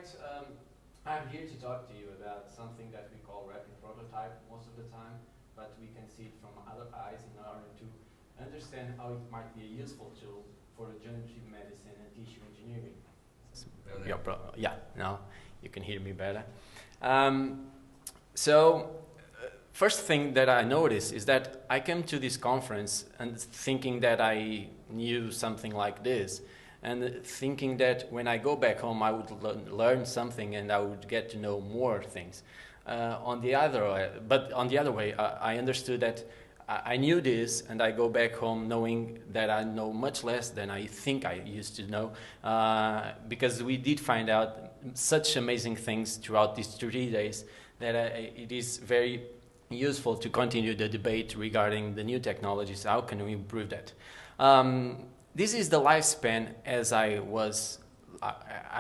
fact, I'm here to talk to you about something that we call rapid prototype most of the time, but we can see it from other eyes in order to understand how it might be a useful tool for regenerative medicine and tissue engineering. Yeah, now you can hear me better. First thing that I noticed is that I came to this conference and thinking that I knew something like this, and thinking that when I go back home I would learn something and I would get to know more things. On the other way, I understood that I knew this, and I go back home knowing that I know much less than I think I used to know, because we did find out such amazing things throughout these 3 days that it is very useful to continue the debate regarding the new technologies. How can we improve that? This is the lifespan as I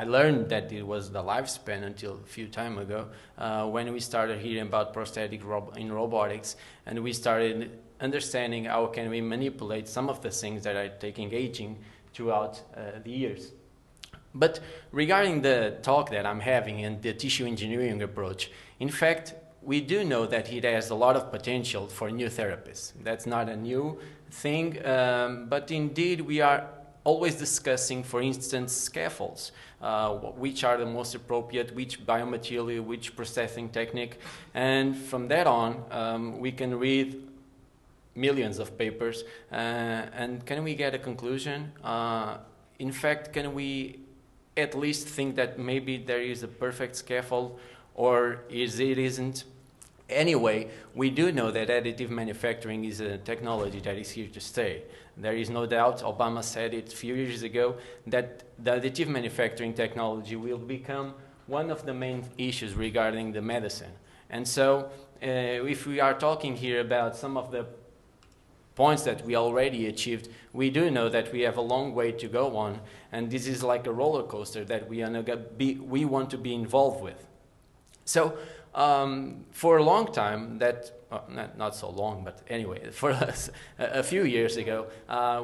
learned that it was the lifespan until a few time ago, when we started hearing about prosthetic in robotics, and we started understanding how can we manipulate some of the things that are taking aging throughout the years. But regarding the talk that I'm having and the tissue engineering approach, in fact, we do know that it has a lot of potential for new therapies. That's not a new thing, but indeed we are always discussing, for instance, scaffolds, which are the most appropriate, which biomaterial, which processing technique, and from that on, we can read millions of papers, and can we get a conclusion? In fact, can we at least think that maybe there is a perfect scaffold, or it isn't? Anyway, we do know that additive manufacturing is a technology that is here to stay. There is no doubt, Obama said it a few years ago, that the additive manufacturing technology will become one of the main issues regarding the medicine. And so, if we are talking here about some of the points that we already achieved, we do know that we have a long way to go on, and this is like a roller coaster that we want to be involved with. So, for a long time, not so long, but anyway, for us, a few years ago,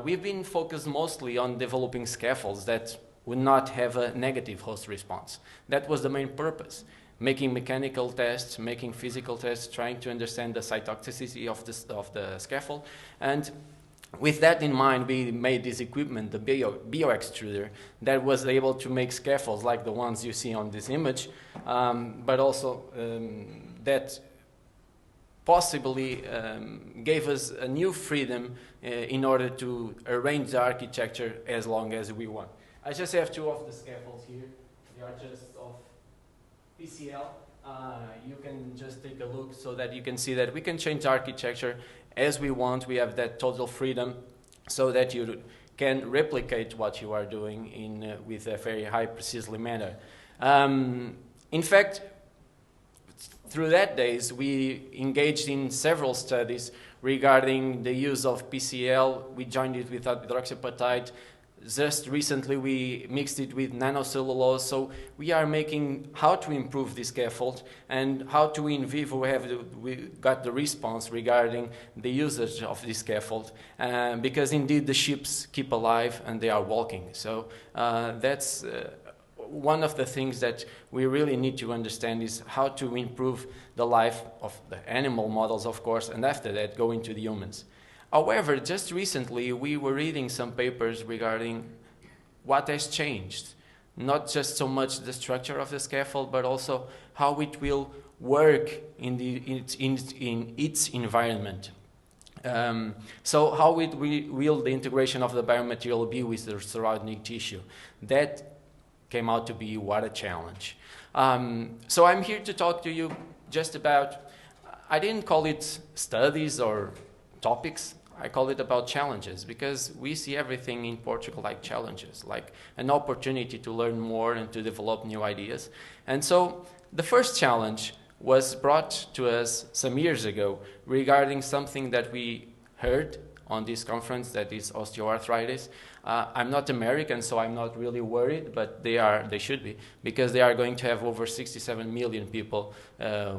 we've been focused mostly on developing scaffolds that would not have a negative host response. That was the main purpose. Making mechanical tests, making physical tests, trying to understand the cytotoxicity of the scaffold. And with that in mind, we made this equipment, the bio-extruder, that was able to make scaffolds like the ones you see on this image, but also that possibly gave us a new freedom in order to arrange the architecture as long as we want. I just have two of the scaffolds here. They are just of PCL. You can just take a look so that you can see that we can change the architecture as we want. We have that total freedom so that you can replicate what you are doing with a very high precisely manner. In fact, through that days, we engaged in several studies regarding the use of PCL. We joined it with hydroxyapatite. Just recently, we mixed it with nanocellulose. So we are making how to improve this scaffold and how to in vivo we got the response regarding the usage of this scaffold, because indeed the ships keep alive and they are walking. So that's one of the things that we really need to understand is how to improve the life of the animal models, of course, and after that go into the humans. However, just recently we were reading some papers regarding what has changed. Not just so much the structure of the scaffold, but also how it will work in its environment. So how will the integration of the biomaterial be with the surrounding tissue? That came out to be what a challenge. So I'm here to talk to you just about, I didn't call it studies or topics, I call it about challenges, because we see everything in Portugal like challenges, like an opportunity to learn more and to develop new ideas. And so the first challenge was brought to us some years ago regarding something that we heard on this conference, that is osteoarthritis. I'm not American, so I'm not really worried, but they should be, because they are going to have over 67 million people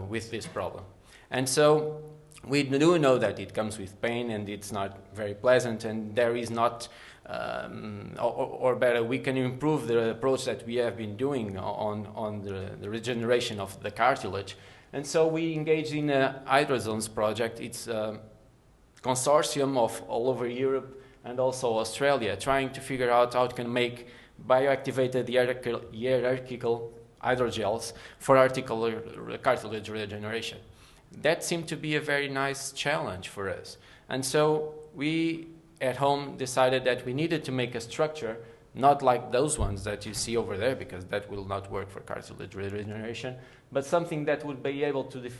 with this problem. And so we do know that it comes with pain and it's not very pleasant, and there is not or better, we can improve the approach that we have been doing on the regeneration of the cartilage. And so we engaged in a hydrozones project. It's a consortium of all over Europe and also Australia, trying to figure out how it can make bioactivated hierarchical hydrogels for cartilage regeneration. That seemed to be a very nice challenge for us. And so we, at home, decided that we needed to make a structure, not like those ones that you see over there, because that will not work for cartilage regeneration, but something that would be able to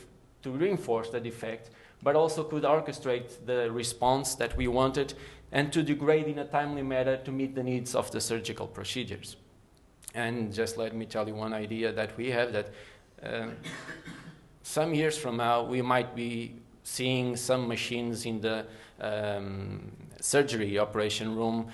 reinforce the defect, but also could orchestrate the response that we wanted and to degrade in a timely manner to meet the needs of the surgical procedures. And just let me tell you one idea that we have, that some years from now we might be seeing some machines in the surgery operation room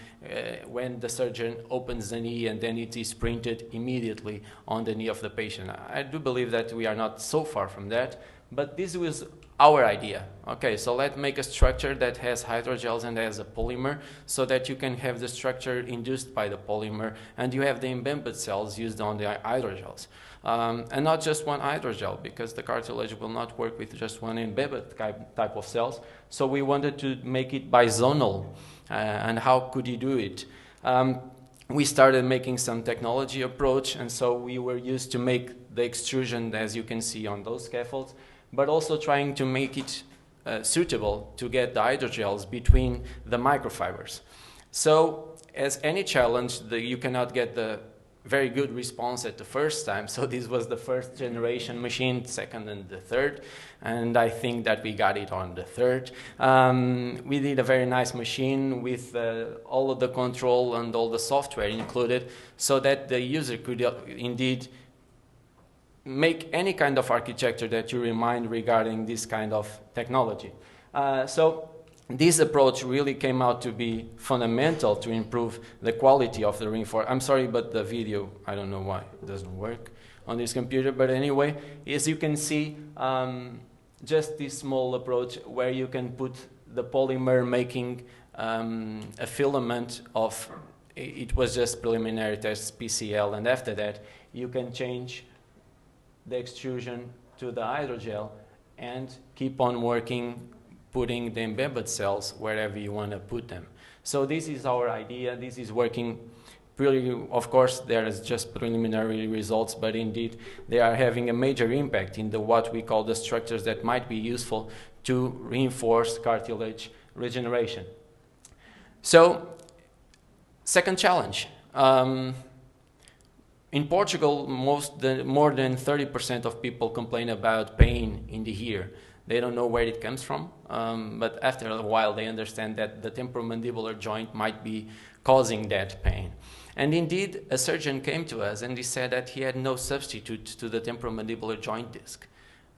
when the surgeon opens the knee and then it is printed immediately on the knee of the patient. I do believe that we are not so far from that, but this was our idea. Okay, so let's make a structure that has hydrogels and has a polymer so that you can have the structure induced by the polymer and you have the embedded cells used on the hydrogels. And not just one hydrogel, because the cartilage will not work with just one embedded type of cells. So we wanted to make it bizonal. And how could you do it? We started making some technology approach, and so we were used to make the extrusion, as you can see on those scaffolds, but also trying to make it suitable to get the hydrogels between the microfibers. So as any challenge, you cannot get the very good response at the first time. So this was the first generation machine, second and the third, and I think that we got it on the third. We did a very nice machine with all of the control and all the software included, so that the user could indeed make any kind of architecture that you remind regarding this kind of technology. So this approach really came out to be fundamental to improve the quality of the reinforcement. I'm sorry, but the video, I don't know why it doesn't work on this computer, but anyway, as you can see, just this small approach where you can put the polymer making a filament of, it was just preliminary test PCL, and after that you can change the extrusion to the hydrogel and keep on working, putting the embedded cells wherever you want to put them. So this is our idea. This is working pretty, of course, there is just preliminary results, but indeed they are having a major impact in the what we call the structures that might be useful to reinforce cartilage regeneration. So, second challenge. In Portugal, more than 30% of people complain about pain in the ear. They don't know where it comes from, but after a while they understand that the temporomandibular joint might be causing that pain. And indeed, a surgeon came to us and he said that he had no substitute to the temporomandibular joint disc.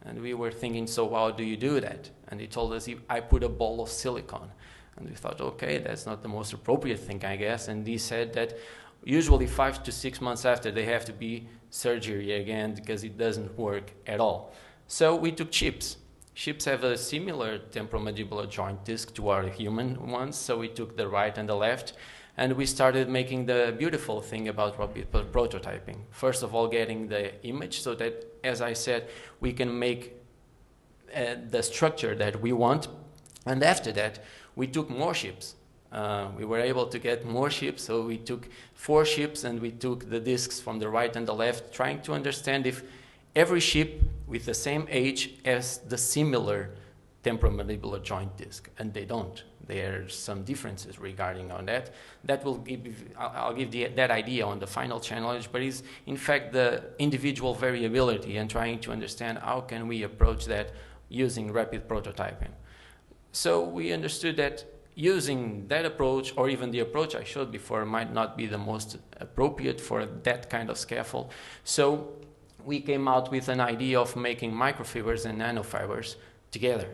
And we were thinking, so how do you do that? And he told us, I put a ball of silicone. And we thought, okay, that's not the most appropriate thing, I guess. And he said that usually 5 to 6 months after, they have to be surgery again because it doesn't work at all. So we took chips. Chips have a similar temporomandibular joint disc to our human ones, so we took the right and the left, and we started making the beautiful thing about rapid prototyping. First of all, getting the image so that, as I said, we can make the structure that we want, and after that, we took more chips. We were able to get more chips, so we took 4 chips and we took the discs from the right and the left, trying to understand if every chip with the same age has the similar temporomandibular joint disc, and they don't. There are some differences regarding on that. That will give, I'll give that idea on the final challenge, but is in fact the individual variability and trying to understand how can we approach that using rapid prototyping. So we understood that using that approach, or even the approach I showed before, might not be the most appropriate for that kind of scaffold. So we came out with an idea of making microfibers and nanofibers together,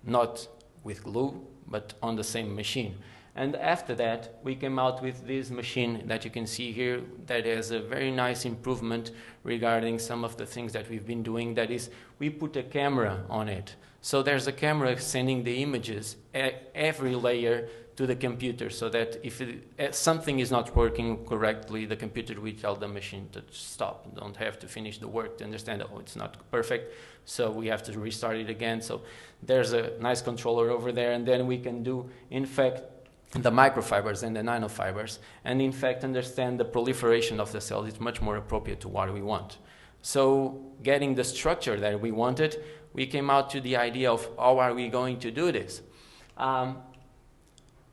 not with glue, but on the same machine. And after that, we came out with this machine that you can see here that has a very nice improvement regarding some of the things that we've been doing. That is, we put a camera on it. So there's a camera sending the images at every layer to the computer, so that if something is not working correctly, the computer will tell the machine to stop. You don't have to finish the work to understand, oh, it's not perfect, so we have to restart it again. So there's a nice controller over there, and then we can do, in fact, the microfibers and the nanofibers, and in fact understand the proliferation of the cells is much more appropriate to what we want. So getting the structure that we wanted, we came out to the idea of how are we going to do this.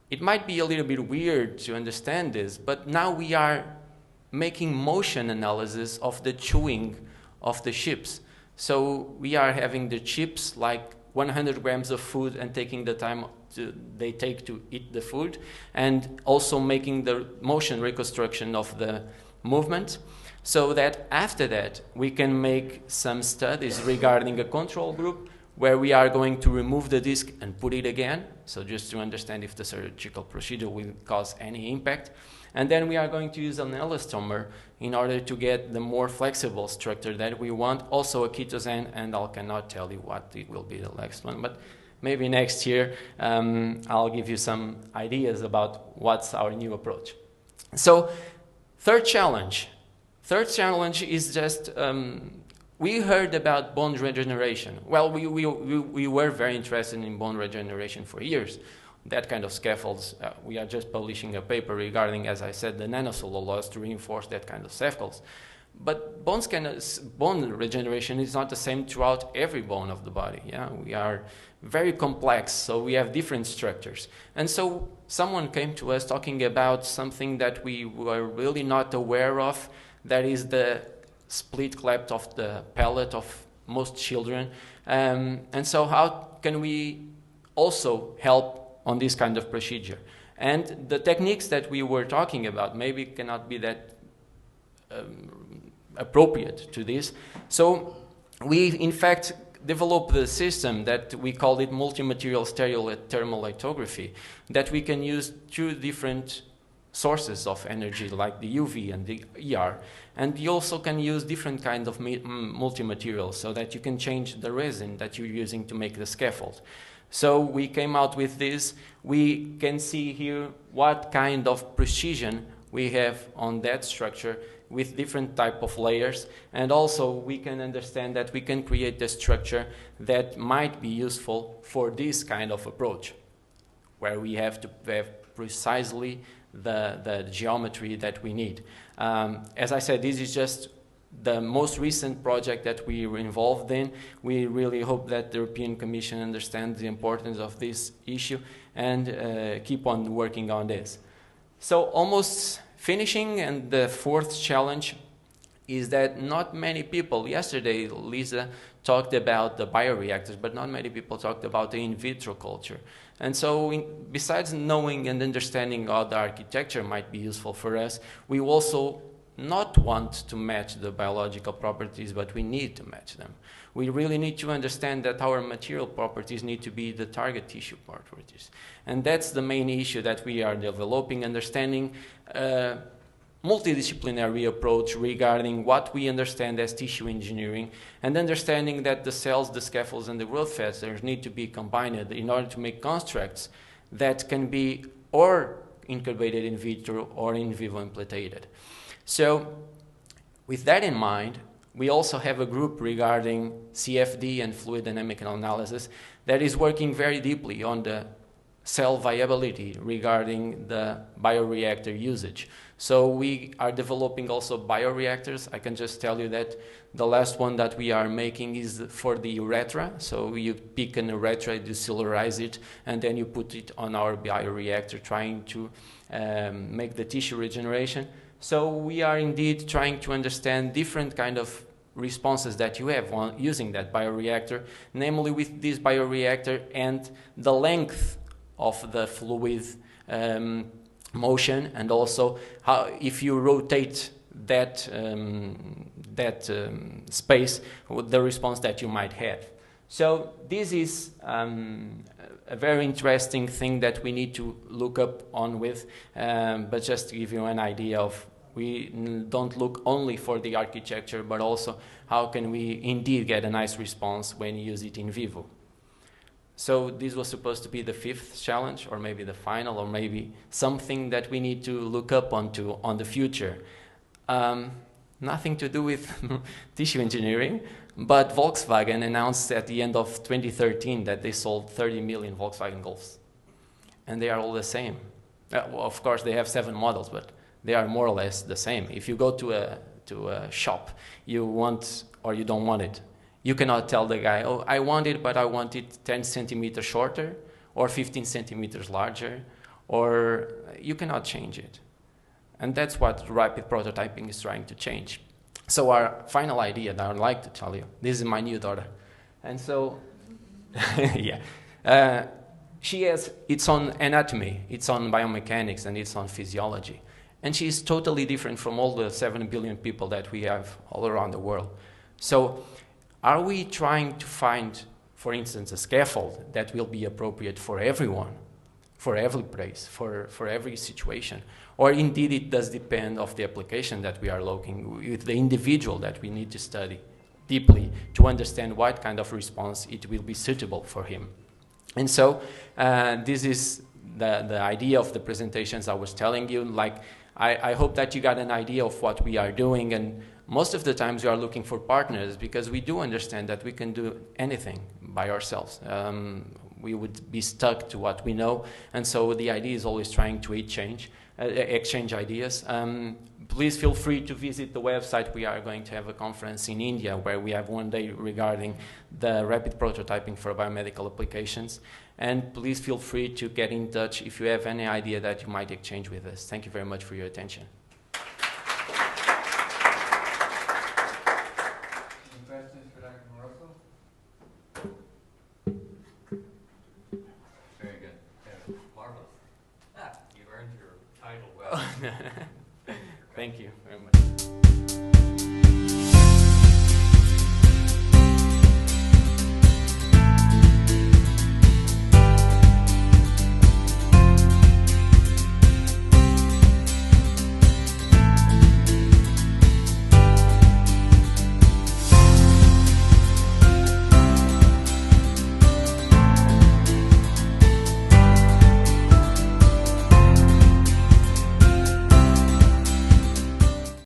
It might be a little bit weird to understand this, but now we are making motion analysis of the chewing of the chips. So we are having the chips like 100 grams of food and taking the time they take to eat the food, and also making the motion reconstruction of the movement, so that after that we can make some studies regarding a control group where we are going to remove the disc and put it again, so just to understand if the surgical procedure will cause any impact. And then we are going to use an elastomer in order to get the more flexible structure that we want, also a ketosene, and I cannot tell you what it will be the next one, but maybe next year I'll give you some ideas about what's our new approach. So third challenge is just, we heard about bone regeneration. Well, we were very interested in bone regeneration for years. That kind of scaffolds, we are just publishing a paper regarding, as I said, the nanocellulose to reinforce that kind of scaffolds. But bone regeneration is not the same throughout every bone of the body. Yeah, we are very complex, so we have different structures. And so someone came to us talking about something that we were really not aware of, that is the split cleft of the palate of most children. And so how can we also help on this kind of procedure? And the techniques that we were talking about maybe cannot be that appropriate to this. So we, in fact, developed a system that we called it multi-material stereo thermal lithography, that we can use two different sources of energy, like the UV and the ER. And you also can use different kinds of multi-materials, so that you can change the resin that you're using to make the scaffold. So we came out with this. We can see here what kind of precision we have on that structure with different type of layers, and also we can understand that we can create a structure that might be useful for this kind of approach, where we have to have precisely the geometry that we need. As I said, this is just the most recent project that we were involved in. We really hope that the European Commission understands the importance of this issue and keep on working on this. So almost finishing, and the fourth challenge is that not many people, yesterday Lisa talked about the bioreactors, but not many people talked about the in vitro culture. And so besides knowing and understanding how the architecture might be useful for us, we also not want to match the biological properties, but we need to match them. We really need to understand that our material properties need to be the target tissue properties. And that's the main issue that we are developing, understanding a multidisciplinary approach regarding what we understand as tissue engineering, and understanding that the cells, the scaffolds, and the growth factors need to be combined in order to make constructs that can be or incubated in vitro or in vivo implantated. So with that in mind, we also have a group regarding CFD and fluid dynamical analysis that is working very deeply on the cell viability regarding the bioreactor usage. So we are developing also bioreactors. I can just tell you that the last one that we are making is for the urethra. So you pick an urethra, you cellularize it, and then you put it on our bioreactor, trying to make the tissue regeneration. So we are indeed trying to understand different kind of responses that you have on using that bioreactor, namely with this bioreactor and the length of the fluid motion, and also how, if you rotate that space, the response that you might have. So this is a very interesting thing that we need to look up on with, but just to give you an idea of, we don't look only for the architecture, but also how can we indeed get a nice response when you use it in vivo. So this was supposed to be the 5th challenge, or maybe the final, or maybe something that we need to look up onto on the future. Nothing to do with tissue engineering, but Volkswagen announced at the end of 2013 that they sold 30 million Volkswagen Golfs. And they are all the same. Well, of course, they have 7 models, but they are more or less the same. If you go to a shop, you want or you don't want it. You cannot tell the guy, oh, I want it, but I want it 10 centimeters shorter or 15 centimeters larger, or you cannot change it. And that's what rapid prototyping is trying to change. So our final idea that I would like to tell you, this is my new daughter. And so, yeah, she has its own anatomy, its own biomechanics, and its own physiology. And she's totally different from all the 7 billion people that we have all around the world. So are we trying to find, for instance, a scaffold that will be appropriate for everyone, for every place, for every situation? Or indeed it does depend of the application that we are looking with the individual that we need to study deeply to understand what kind of response it will be suitable for him. And so this is the idea of the presentations I was telling you. Like, I hope that you got an idea of what we are doing, and most of the times we are looking for partners because we do understand that we can do anything by ourselves. We would be stuck to what we know, and so the idea is always trying to exchange ideas. Please feel free to visit the website. We are going to have a conference in India where we have one day regarding the rapid prototyping for biomedical applications. And please feel free to get in touch if you have any idea that you might exchange with us. Thank you very much for your attention.